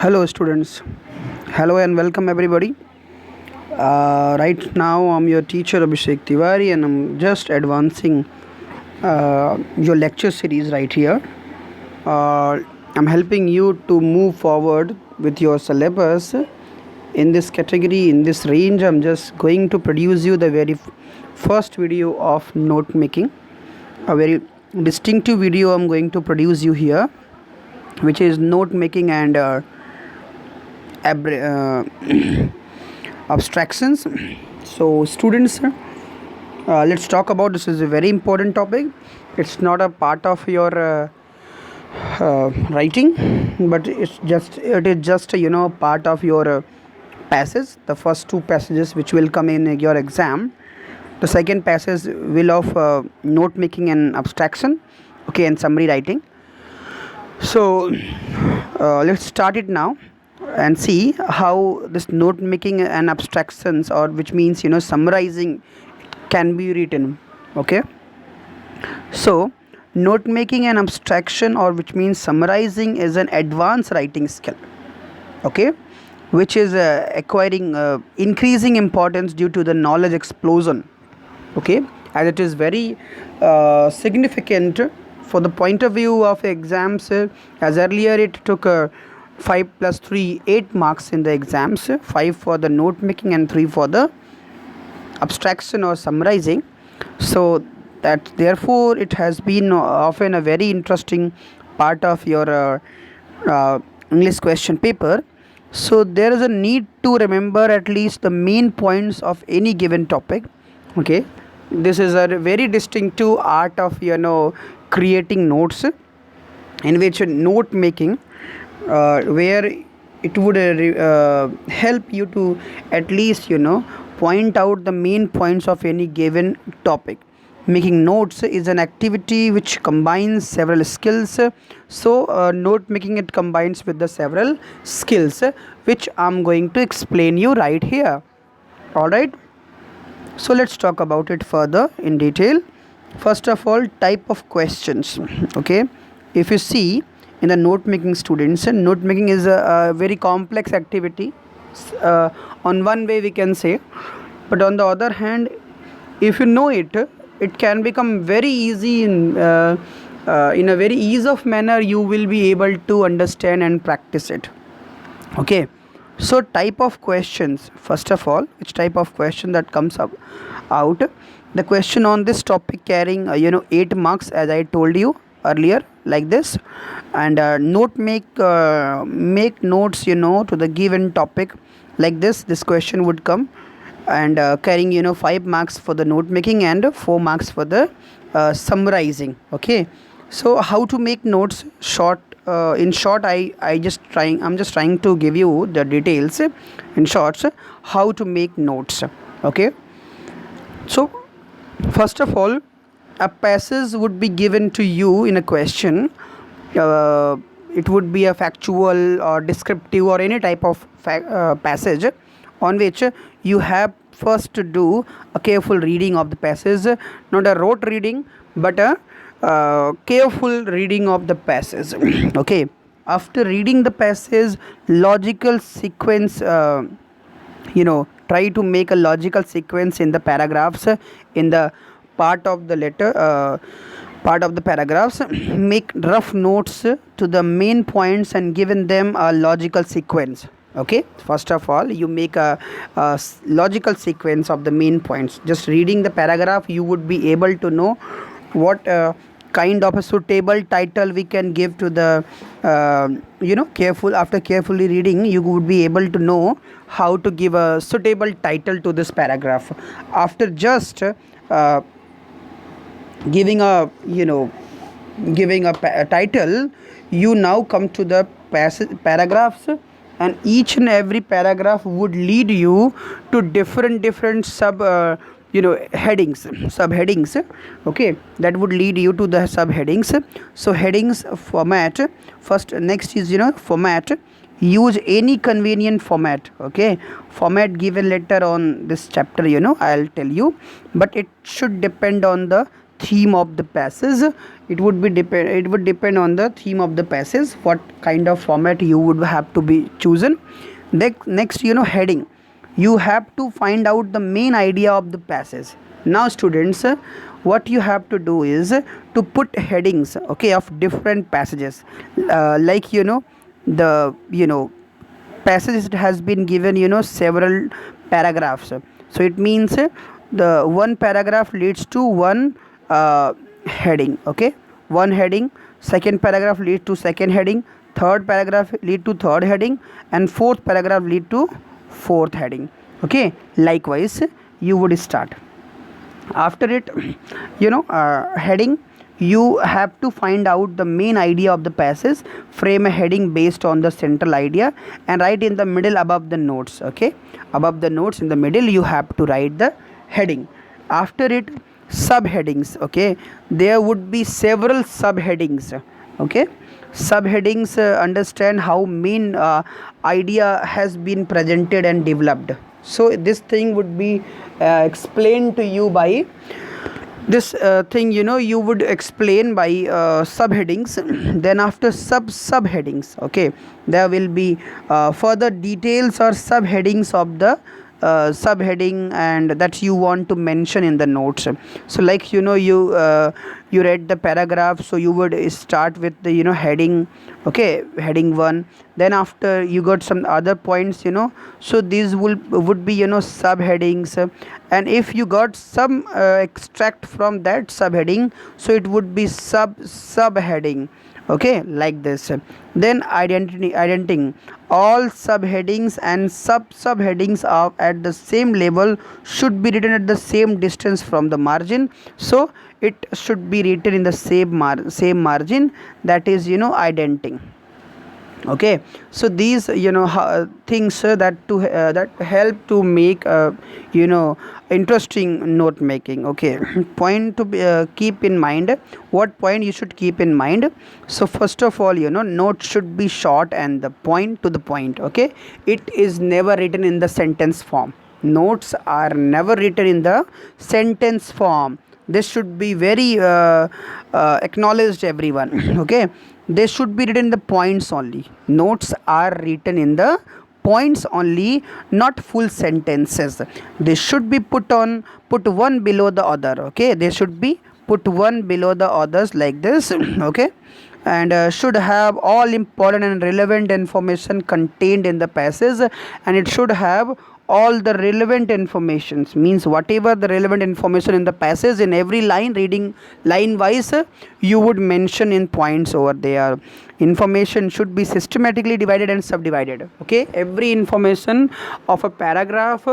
Hello, students. Hello and welcome, everybody. Right now, I'm your teacher Abhishek Tiwari, and I'm just advancing your lecture series right here. Uh, I'm helping you to move forward with your syllabus in this category, in this range. I'm just going to produce you the very first video of note making, a very distinctive video I'm going to produce you here, which is note making and abstractions. So students, let's talk about this. Is a very important topic. It's not a part of your writing, but it is just part of your passage. The first two passages which will come in your exam. The second passage will of note making and abstraction, okay, and summary writing. So let's start it now and see how this note making and abstractions, or which means summarizing, can be written. Okay, so note making and abstraction, or which means summarizing, is an advanced writing skill, okay, which is acquiring increasing importance due to the knowledge explosion, okay, as it is very significant for the point of view of exams, as earlier it took 5 plus 3 8 marks in the exams, 5 for the note making and 3 for the abstraction or summarizing. So that therefore it has been often a very interesting part of your English question paper. So there is a need to remember at least the main points of any given topic, okay. This is a very distinctive art of creating notes, in which note making, where it would help you to at least point out the main points of any given topic. Making notes is an activity which combines several skills. So note making, it combines with the several skills, which I'm going to explain you right here. All right, so let's talk about it further in detail. First of all, type of questions. Okay, if you see in the note making, students, note making is a very complex activity, on one way we can say, but on the other hand, if you know it, it can become very easy in a very ease of manner. You will be able to understand and practice it. Okay, so type of questions. First of all, which type of question that comes up out, the question on this topic carrying 8 marks, as I told you earlier, like this. And make notes to the given topic, like this question would come, and carrying 5 marks for the note making and 4 marks for the summarizing. Okay, so how to make notes? In short, I'm just trying to give you the details in short, how to make notes. Okay, so first of all, a passage would be given to you in a question. It would be a factual or descriptive or any type of passage, on which you have first to do a careful reading of the passage, not a rote reading, but a careful reading of the passage. Okay, after reading the passage, logical sequence, try to make a logical sequence in the paragraphs, in the part of the letter, part of the paragraphs. Make rough notes to the main points and given them a logical sequence. Okay, first of all, you make a logical sequence of the main points. Just reading the paragraph, you would be able to know what kind of a suitable title we can give to the after carefully reading, you would be able to know how to give a suitable title to this paragraph. After just giving a title, you now come to the paragraphs, and each and every paragraph would lead you to different subheadings. Okay, that would lead you to the subheadings. So headings format first. Next is format. Use any convenient format. Okay, format given later on this chapter, I'll tell you, but it should depend on the theme of the passage. It would depend on the theme of the passage, what kind of format you would have to be chosen. Next, heading. You have to find out the main idea of the passage. Now students, what you have to do is to put headings, okay, of different passages. Like the passage has been given several paragraphs, so it means the one paragraph leads to one heading, okay, one heading. Second paragraph leads to second heading, third paragraph lead to third heading, and fourth paragraph lead to fourth heading, okay. Likewise you would start. After it, heading, you have to find out the main idea of the passage, frame a heading based on the central idea, and write in the middle above the notes, okay. Above the notes in the middle you have to write the heading. After it, subheadings, okay. There would be several subheadings, okay. Subheadings understand how main idea has been presented and developed. So this thing would be explained to you by this thing, you would explain by subheadings. Then after subheadings, okay, there will be further details or subheadings of the subheading and that you want to mention in the notes. So like you read the paragraph, so you would start with the heading, okay, heading 1. Then after you got some other points, so these would be subheadings. And if you got some extract from that subheading, so it would be subheading, okay, like this. Then identing all subheadings and subheadings are at the same level, should be written at the same distance from the margin, so it should be written in the same margin, that is indenting, okay. So these things that help to make interesting note making, okay. Point to keep in mind. What point you should keep in mind? So first of all, note should be short and the point to the point, okay. It is never written in the sentence form. Notes are never written in the sentence form. This should be very acknowledged, everyone, okay. They should be written in the points only. Notes are written in the points only, not full sentences. They should be put one below the other, okay. They should be put one below the others like this, okay. And should have all important and relevant information contained in the passage, and it should have all the relevant informations, means whatever the relevant information in the passage, in every line, reading line wise, you would mention in points over there. Information should be systematically divided and subdivided, okay. Every information of a paragraph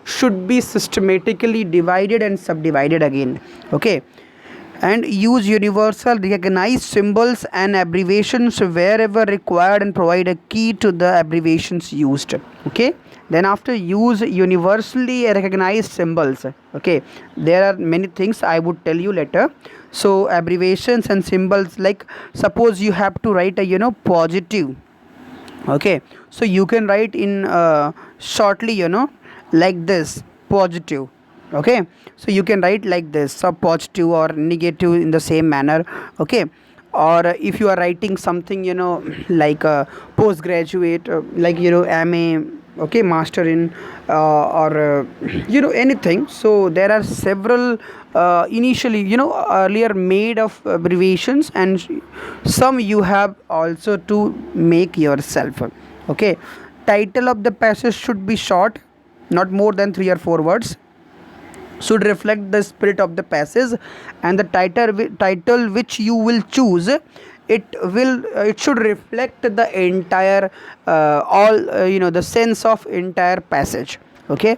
should be systematically divided and subdivided again, okay. And use universal recognized symbols and abbreviations wherever required, and provide a key to the abbreviations used, okay. Then after, use universally recognized symbols, okay. There are many things I would tell you later. So abbreviations and symbols, like suppose you have to write a positive, okay, so you can write in shortly like this, positive, okay. So you can write like this, so positive or negative in the same manner, okay. Or if you are writing something like postgraduate, like MA, okay, master in or anything. So there are several initially earlier made of abbreviations, and some you have also to make yourself, okay. Title of the passage should be short, not more than 3 or 4 words, should reflect the spirit of the passage, and the title which you will choose, it should reflect the entire the sense of entire passage, okay.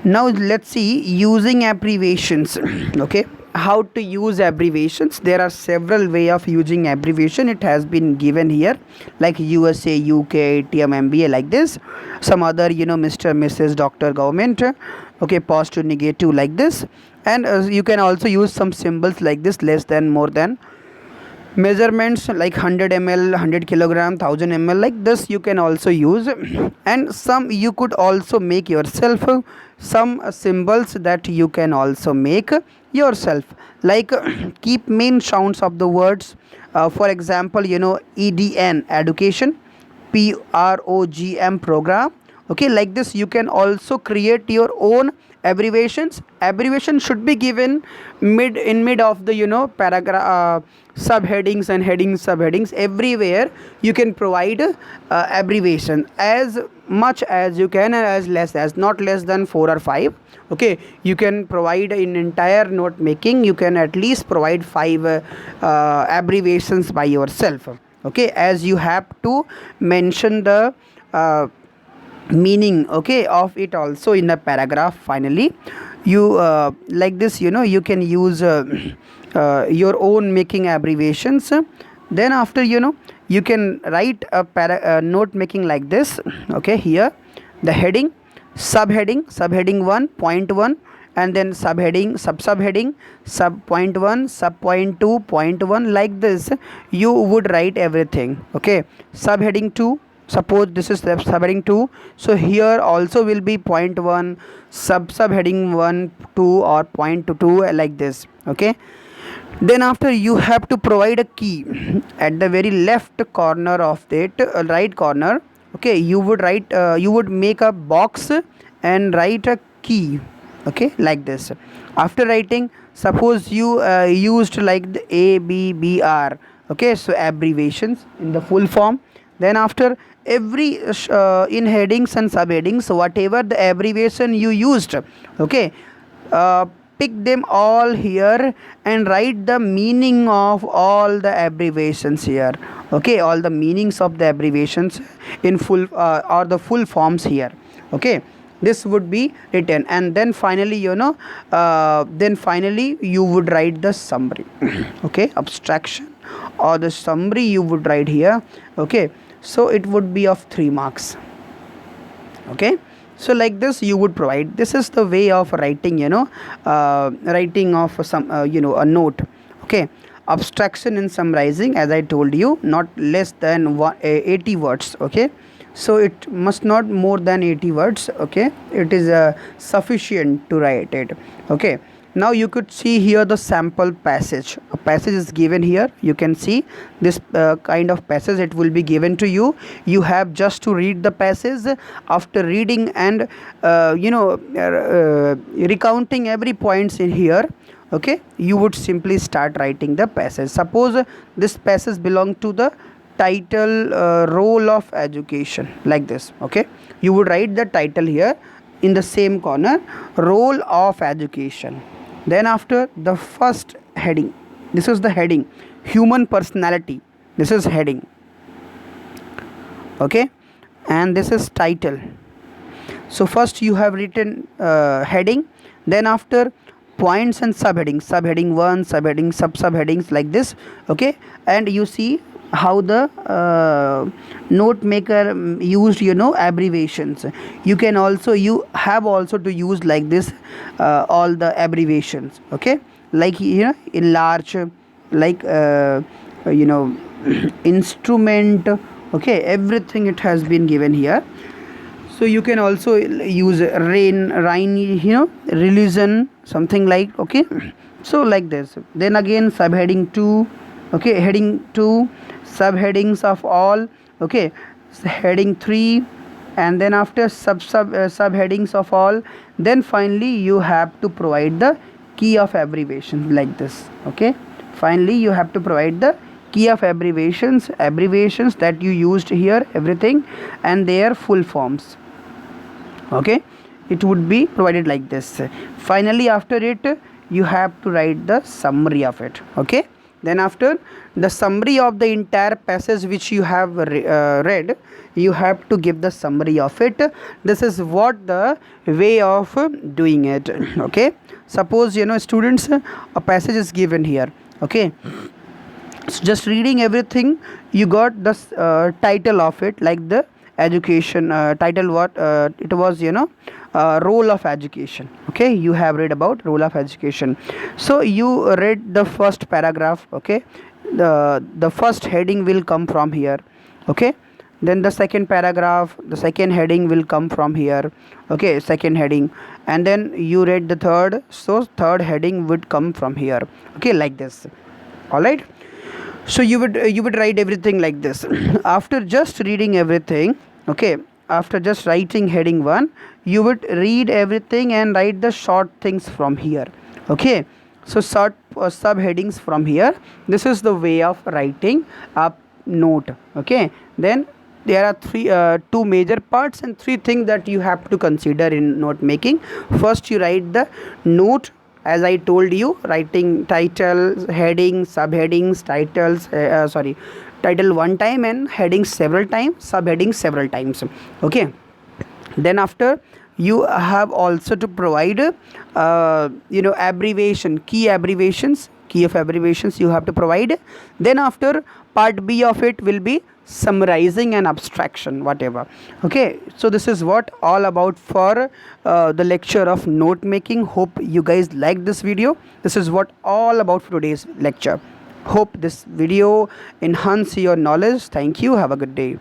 Now let's see using abbreviations, okay. How to use abbreviations? There are several way of using abbreviation. It has been given here, like USA, UK, ATM, MBA, like this. Some other Mr., Mrs., Doctor, Government, okay, positive, negative, like this. And you can also use some symbols like this, less than, more than. Measurements like 100 ml, 100 kilogram, 1000 ml, like this you can also use. And some you could also make yourself, some symbols that you can also make yourself, like keep main sounds of the words. For example, EDN, education, PROGM, program. Okay, like this you can also create your own abbreviations. Abbreviation should be given mid of the paragraph, subheadings and headings, subheadings, everywhere you can provide abbreviation as much as you can, and as less as not less than 4 or 5. Okay, you can provide in entire note making, you can at least provide 5 abbreviations by yourself. Okay, as you have to mention the meaning, okay, of it also in the paragraph. Finally, you like this, you can use your own making abbreviations. Then after, you can write a note making like this. Okay, here the heading, subheading 1, point 1, and then subheading, subheading, sub point 1, sub point 2, point 1, like this you would write everything. Okay, subheading 2, suppose this is the subheading 2, so here also will be point 1, subheading 1, 2, or point 2, like this. Okay, then after you have to provide a key at the very left corner of it, right corner. Okay, you would write, you would make a box and write a key. Okay, like this. After writing, suppose you used like the ABBR. Okay, so abbreviations in the full form. Then after every in headings and subheadings, whatever the abbreviation you used, okay, pick them all here and write the meaning of all the abbreviations here. Okay, all the meanings of the abbreviations in full or the full forms here. Okay, this would be written, and then finally, you would write the summary. Okay, abstraction or the summary you would write here. Okay, so it would be of 3 marks. Okay, so like this you would provide. This is the way of writing, writing of some a note. Okay, abstraction and summarizing, as I told you, not less than 80 words. Okay, so it must not more than 80 words. Okay, it is sufficient to write it. Okay, now you could see here the sample passage. A passage is given here. You can see this kind of passage, it will be given to you. You have just to read the passage. After reading and recounting every points in here, okay, you would simply start writing the passage. Suppose this passage belong to the title, role of education, like this. Okay, you would write the title here in the same corner, role of education. Then after, the first heading, this is the heading, human personality, this is heading. Okay, and this is title. So first you have written heading, then after points and subheadings, subheading 1, subheading, subheadings, like this. Okay, and you see how the note maker used abbreviations. You can also, you have also to use like this all the abbreviations. Okay, like in large, like instrument. Okay, everything it has been given here. So you can also use rain, religion, something like. Okay, so like this. Then again subheading 2. Okay, heading 2, subheadings of all. Okay, heading 3, and then after subheadings of all. Then finally you have to provide the key of abbreviation, like this. Okay, finally you have to provide the key of abbreviations that you used here, everything, and their full forms. Okay, it would be provided like this. Finally, after it, you have to write the summary of it. Okay, then after the summary of the entire passage which you have read, you have to give the summary of it. This is what the way of doing it. Okay, suppose students, a passage is given here. Okay, so just reading everything, you got the title of it, like the education title, what it was, role of education. Okay, you have read about role of education. So you read the first paragraph. Okay, the first heading will come from here. Okay, then the second paragraph, the second heading will come from here. Okay, second heading, and then you read the third, so third heading would come from here. Okay, like this. All right, so you would write everything like this. After just reading everything, okay, after just writing heading 1, you would read everything and write the short things from here. Okay, so short subheadings from here. This is the way of writing a note. Okay, then there are two major parts and three things that you have to consider in note making. First, you write the note, as I told you, writing titles, headings, subheadings, title one time and headings several times, subheadings several times. Okay, then after, you have also to provide abbreviation, key of abbreviations you have to provide. Then after, part B of it will be summarizing and abstraction, whatever. Okay, so this is what all about for the lecture of note making. Hope you guys like this video. This is what all about for today's lecture. Hope this video enhance your knowledge. Thank you, have a good day.